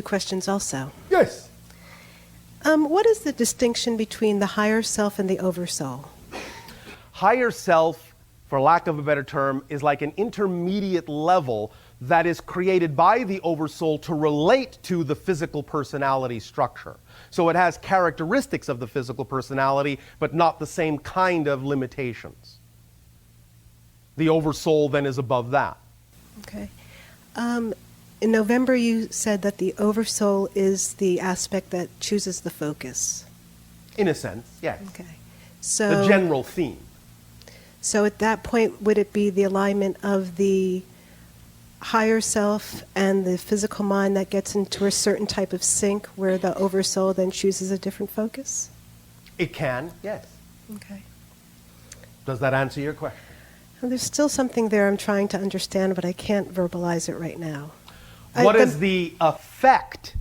questions also. Yes. What is the distinction between the higher self and the oversoul? Higher self, for lack of a better term, is like an intermediate level that is created by the oversoul to relate to the physical personality structure. So it has characteristics of the physical personality, but not the same kind of limitations. The oversoul then is above that. Okay. In November, you said that the oversoul is the aspect that chooses the focus. In a sense, yes. Okay. So The general theme. So at that point, would it be the alignment of the higher self and the physical mind that gets into a certain type of sync where the oversoul then chooses a different focus? It can, yes. Okay. Does that answer your question? Well, there's still something there I'm trying to understand, but I can't verbalize it right now. What is the effect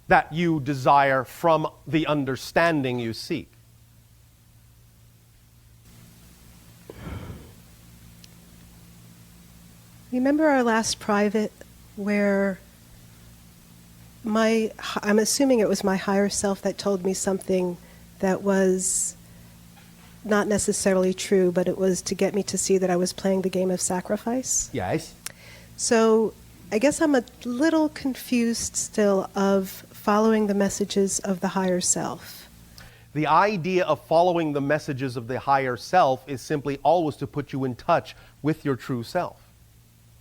that you desire from the understanding you seek? Remember our last private where I'm assuming it was my higher self that told me something that was not necessarily true, but it was to get me to see that I was playing the game of sacrifice? Yes. So I guess I'm a little confused still of following the messages of the higher self. The idea of following the messages of the higher self is simply always to put you in touch with your true self,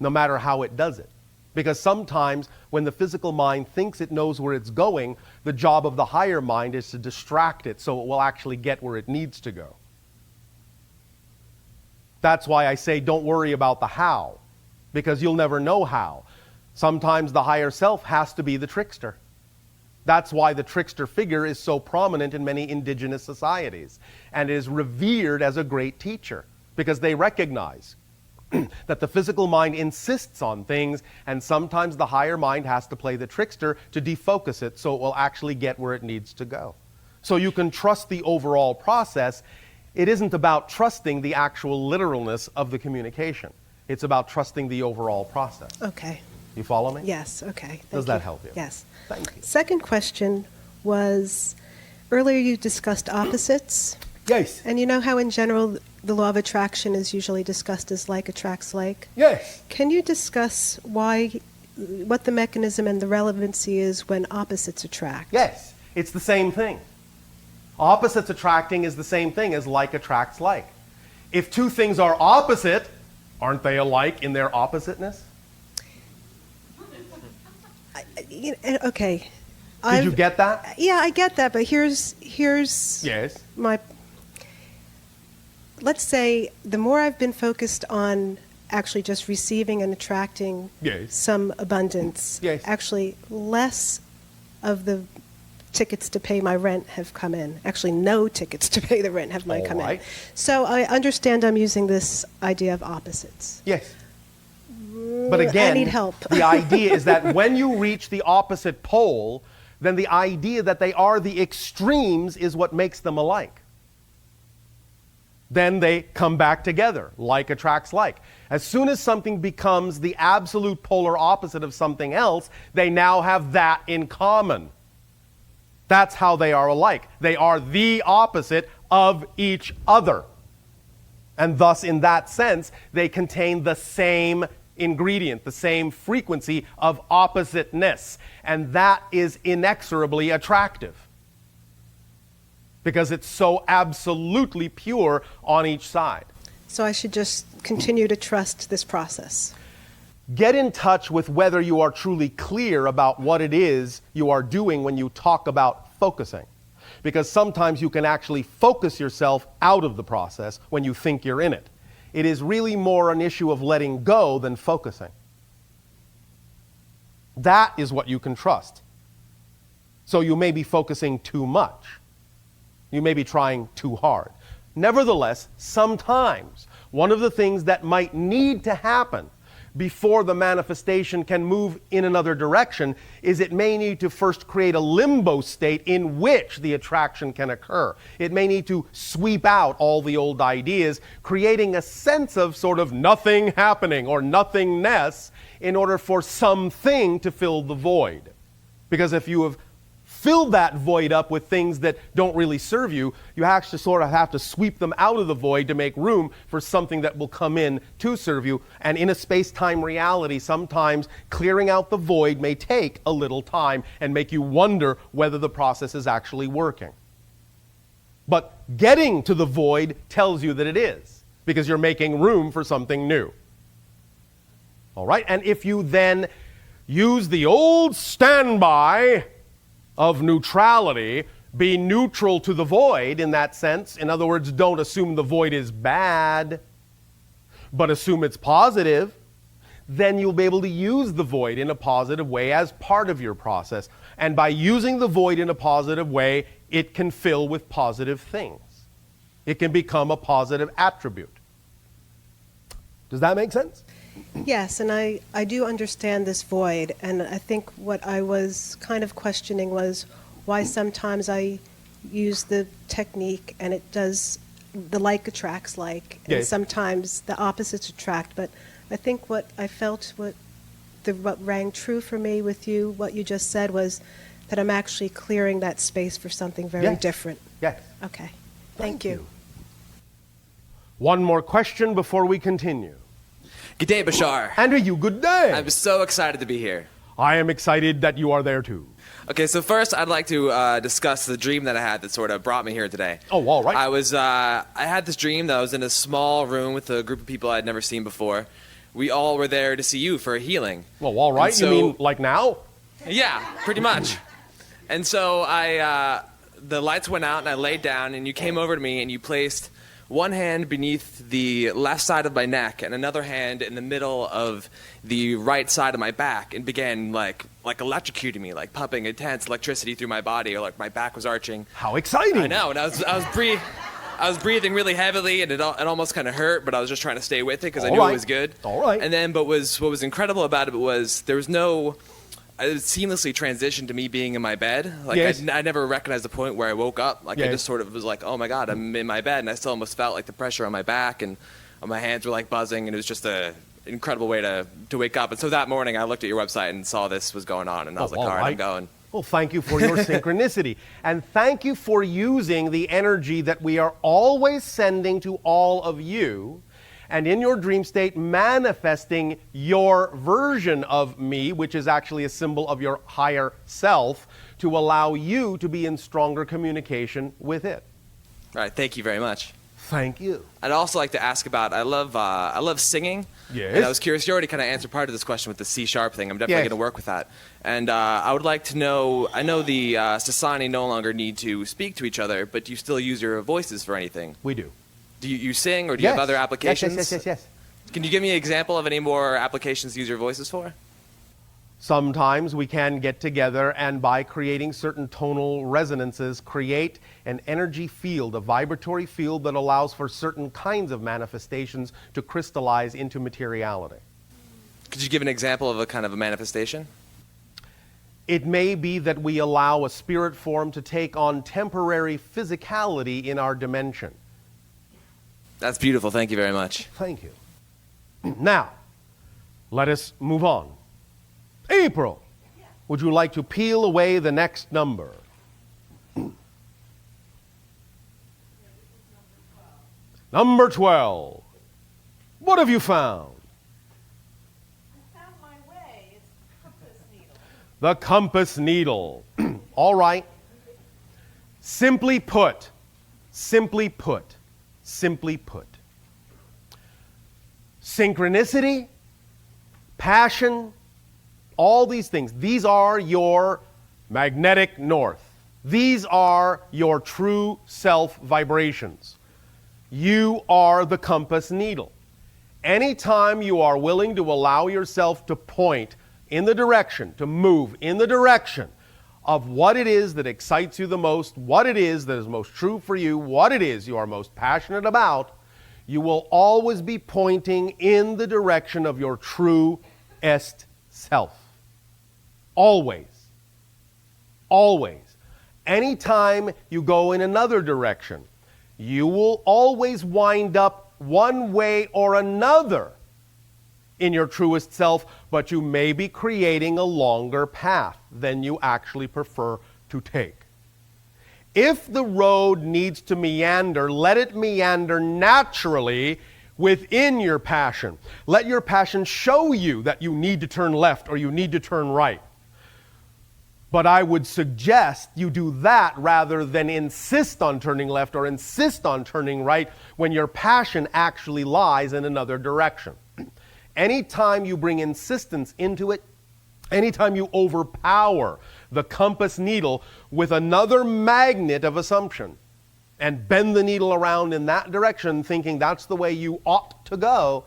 no matter how it does it. Because sometimes when the physical mind thinks it knows where it's going, the job of the higher mind is to distract it so it will actually get where it needs to go. That's why I say don't worry about the how, because you'll never know how. Sometimes the higher self has to be the trickster. That's why the trickster figure is so prominent in many indigenous societies and is revered as a great teacher, because they recognize that the physical mind insists on things, and sometimes the higher mind has to play the trickster to defocus it so it will actually get where it needs to go. So you can trust the overall process. It isn't about trusting the actual literalness of the communication. It's about trusting the overall process. Okay. You follow me? Yes, okay. Does that help you? Yes. Thank you. Second question was, earlier you discussed opposites. Yes. And you know how in general the law of attraction is usually discussed as like attracts like? Yes. Can you discuss what the mechanism and the relevancy is when opposites attract? Yes. It's the same thing. Opposites attracting is the same thing as like attracts like. If two things are opposite, aren't they alike in their oppositeness? Okay. Did you get that? Yeah, I get that, but here's Yes. my... Let's say the more I've been focused on actually just receiving and attracting Yes. some abundance, Yes. actually less of the tickets to pay my rent have come in. Actually, no tickets to pay the rent have All come right. in. So I understand I'm using this idea of opposites. Yes. But again, I need help. The idea is that when you reach the opposite pole, then the idea that they are the extremes is what makes them alike. Then they come back together. Like attracts like. As soon as something becomes the absolute polar opposite of something else, they now have that in common. That's how they are alike. They are the opposite of each other. And thus, in that sense, they contain the same ingredient, the same frequency of oppositeness. And that is inexorably attractive, because it's so absolutely pure on each side. So I should just continue to trust this process. Get in touch with whether you are truly clear about what it is you are doing when you talk about focusing. Because sometimes you can actually focus yourself out of the process when you think you're in it. It is really more an issue of letting go than focusing. That is what you can trust. So you may be focusing too much. You may be trying too hard. Nevertheless, sometimes one of the things that might need to happen before the manifestation can move in another direction is it may need to first create a limbo state in which the attraction can occur. It may need to sweep out all the old ideas, creating a sense of sort of nothing happening or nothingness in order for something to fill the void. Because if you have filled that void up with things that don't really serve you, you actually sort of have to sweep them out of the void to make room for something that will come in to serve you. And in a space-time reality, sometimes clearing out the void may take a little time and make you wonder whether the process is actually working. But getting to the void tells you that it is, because you're making room for something new. All right? And if you then use the old standby of neutrality, be neutral to the void in that sense. In other words, don't assume the void is bad, but assume it's positive. Then you'll be able to use the void in a positive way as part of your process. And by using the void in a positive way, it can fill with positive things. It can become a positive attribute. Does that make sense? Yes, and I do understand this void, and I think what I was kind of questioning was why sometimes I use the technique and it does, the like attracts like, and Yes. sometimes the opposites attract. But I think what I felt, what rang true for me with you, what you just said, was that I'm actually clearing that space for something very Yes. different. Yes. Okay, thank you. One more question before we continue. Good day, Bashar. And to you, good day. I'm so excited to be here. I am excited that you are there too. Okay, so first I'd like to discuss the dream that I had that sort of brought me here today. Oh, all right. I had this dream that I was in a small room with a group of people I'd never seen before. We all were there to see you for a healing. Well, all right. And so- You mean like now? Yeah, pretty much. And so the lights went out and I laid down and you came over to me and you placed one hand beneath the left side of my neck and another hand in the middle of the right side of my back and began like electrocuting me, like pumping intense electricity through my body, or like my back was arching. How exciting. I know, and I was breathing really heavily, and it almost kind of hurt, but I was just trying to stay with it because I All knew right. it was good. All right. And then, what was incredible about it was there was no. It seamlessly transitioned to me being in my bed. Like Yes. I never recognized the point where I woke up. Like I Yes. just sort of was like, oh my God, I'm in my bed, and I still almost felt like the pressure on my back and my hands were like buzzing, and it was just a incredible way to wake up. And so that morning, I looked at your website and saw this was going on, and I was like, all right, I'm going. Well, thank you for your synchronicity. And thank you for using the energy that we are always sending to all of you, and in your dream state, manifesting your version of me, which is actually a symbol of your higher self, to allow you to be in stronger communication with it. All right, thank you very much. Thank you. I'd also like to ask about, I love singing. Yes. And I was curious, you already kind of answered part of this question with the C# thing. I'm definitely Yes. going to work with that. And I would like to know, I know the Sasani no longer need to speak to each other, but do you still use your voices for anything? We do. Do you sing, or do you have other applications? Yes. Can you give me an example of any more applications to use your voices for? Sometimes we can get together and by creating certain tonal resonances, create an energy field, a vibratory field that allows for certain kinds of manifestations to crystallize into materiality. Could you give an example of a kind of a manifestation? It may be that we allow a spirit form to take on temporary physicality in our dimension. That's beautiful. Thank you very much. Thank you. Now, let us move on. April, would you like to peel away the next number? Number 12. What have you found? I found my way. It's a compass needle. The compass needle. All right. Simply put, synchronicity, passion, all these things, these are your magnetic north. These are your true self vibrations. You are the compass needle. Anytime you are willing to allow yourself to point in the direction, to move in the direction of what it is that excites you the most, what it is that is most true for you, what it is you are most passionate about, you will always be pointing in the direction of your truest self. Always. Always. Anytime you go in another direction, you will always wind up one way or another in your truest self, but you may be creating a longer path than you actually prefer to take. If the road needs to meander, let it meander naturally within your passion. Let your passion show you that you need to turn left or you need to turn right. But I would suggest you do that rather than insist on turning left or insist on turning right when your passion actually lies in another direction. Anytime you bring insistence into it, anytime you overpower the compass needle with another magnet of assumption and bend the needle around in that direction thinking that's the way you ought to go,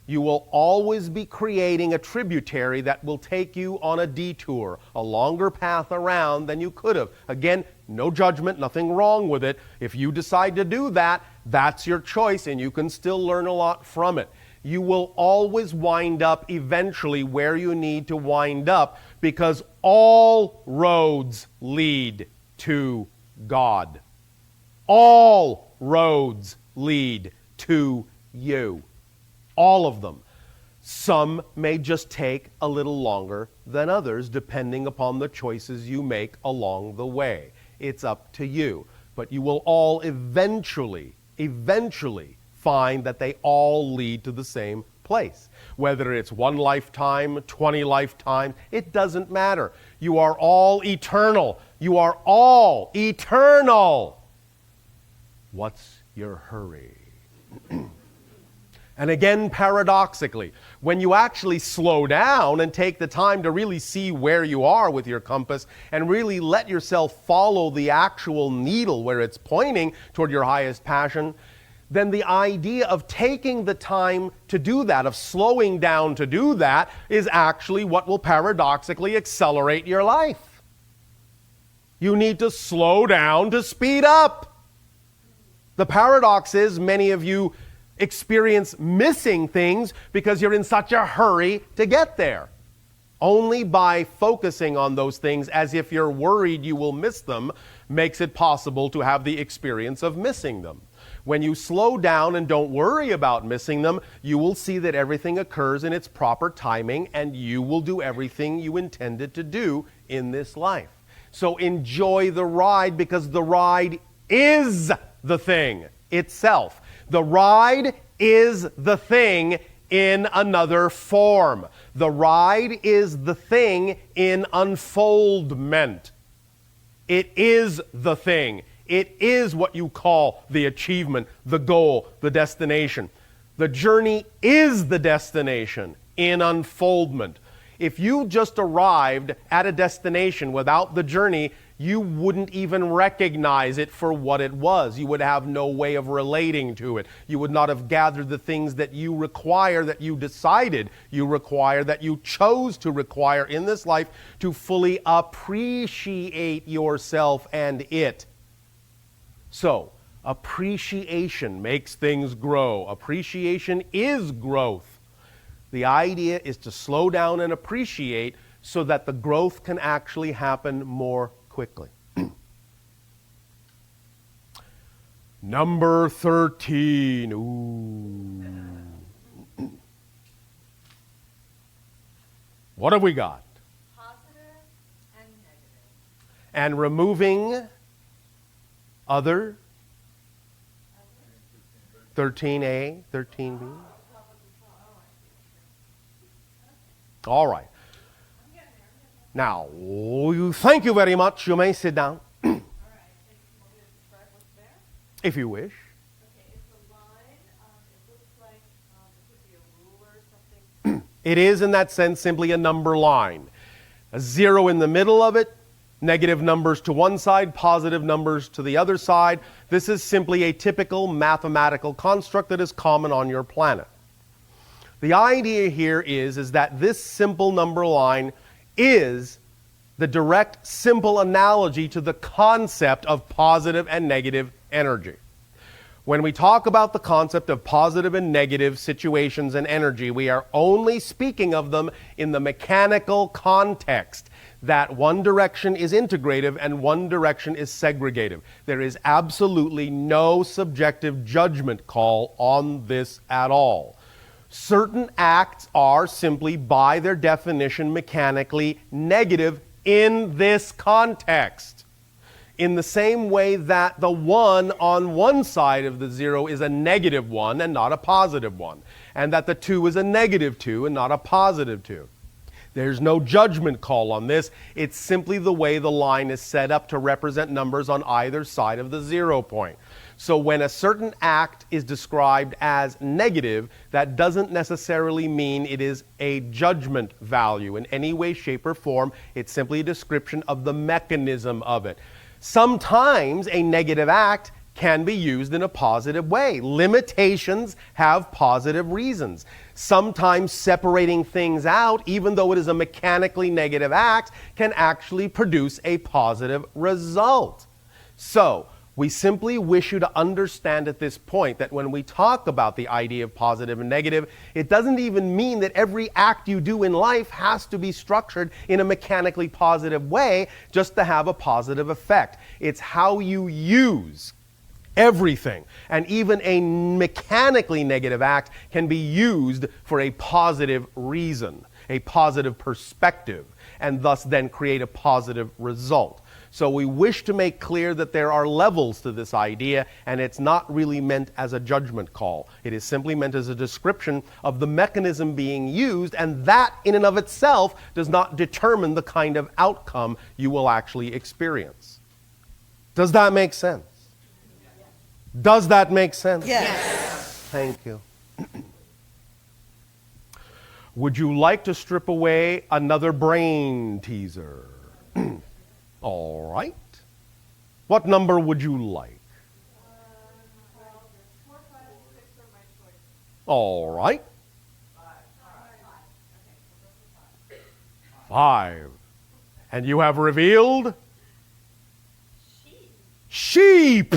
you will always be creating a tributary that will take you on a detour, a longer path around than you could have. Again, no judgment, nothing wrong with it. If you decide to do that, that's your choice and you can still learn a lot from it. You will always wind up eventually where you need to wind up because all roads lead to God. All roads lead to you. All of them. Some may just take a little longer than others, depending upon the choices you make along the way. It's up to you. But you will all eventually find that they all lead to the same place. Whether it's 1 lifetime, 20 lifetimes, it doesn't matter. You are all eternal. You are all eternal. What's your hurry? And again, paradoxically, when you actually slow down and take the time to really see where you are with your compass and really let yourself follow the actual needle where it's pointing toward your highest passion, then the idea of taking the time to do that, of slowing down to do that, is actually what will paradoxically accelerate your life. You need to slow down to speed up. The paradox is many of you experience missing things because you're in such a hurry to get there. Only by focusing on those things as if you're worried you will miss them makes it possible to have the experience of missing them. When you slow down and don't worry about missing them, you will see that everything occurs in its proper timing and you will do everything you intended to do in this life. So enjoy the ride because the ride is the thing itself. The ride is the thing in another form. The ride is the thing in unfoldment. It is the thing. It is what you call the achievement, the goal, the destination. The journey is the destination in unfoldment. If you just arrived at a destination without the journey, you wouldn't even recognize it for what it was. You would have no way of relating to it. You would not have gathered the things that you require, that you decided you require, that you chose to require in this life to fully appreciate yourself and it. So, appreciation makes things grow. Appreciation is growth. The idea is to slow down and appreciate so that the growth can actually happen more quickly. Number 13. Ooh. What have we got? Positive and negative. And removing other 13A, 13B. All right. Now, thank you very much. You may sit down. All right. Want me to describe what's there? If you wish. Okay, it's a line. It looks like it could be a ruler or something. It is, in that sense, simply a number line. A 0 in the middle of it, negative numbers to one side, positive numbers to the other side. This is simply a typical mathematical construct that is common on your planet. The idea here is that this simple number line is the direct, simple analogy to the concept of positive and negative energy. When we talk about the concept of positive and negative situations and energy, we are only speaking of them in the mechanical context that one direction is integrative and one direction is segregative. There is absolutely no subjective judgment call on this at all. Certain acts are simply, by their definition, mechanically negative in this context. In the same way that the 1 on one side of the 0 is a negative 1 and not a positive 1, and that the 2 is a negative 2 and not a positive 2. There's no judgment call on this. It's simply the way the line is set up to represent numbers on either side of the 0 point. So when a certain act is described as negative, that doesn't necessarily mean it is a judgment value in any way, shape, or form. It's simply a description of the mechanism of it. Sometimes a negative act can be used in a positive way. Limitations have positive reasons. Sometimes separating things out, even though it is a mechanically negative act, can actually produce a positive result. So, we simply wish you to understand at this point that when we talk about the idea of positive and negative, it doesn't even mean that every act you do in life has to be structured in a mechanically positive way just to have a positive effect. It's how you use everything. And even a mechanically negative act can be used for a positive reason, a positive perspective, and thus then create a positive result. So we wish to make clear that there are levels to this idea, and it's not really meant as a judgment call. It is simply meant as a description of the mechanism being used, and that in and of itself does not determine the kind of outcome you will actually experience. Does that make sense? Does that make sense? Yes. Thank you. Would you like to strip away another brain teaser? All right. What number would you like? 4, 5, and 6 are my choices. All right. 5. And you have revealed? Sheep.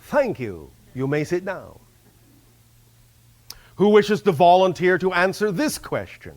Thank you. You may sit down. Who wishes to volunteer to answer this question?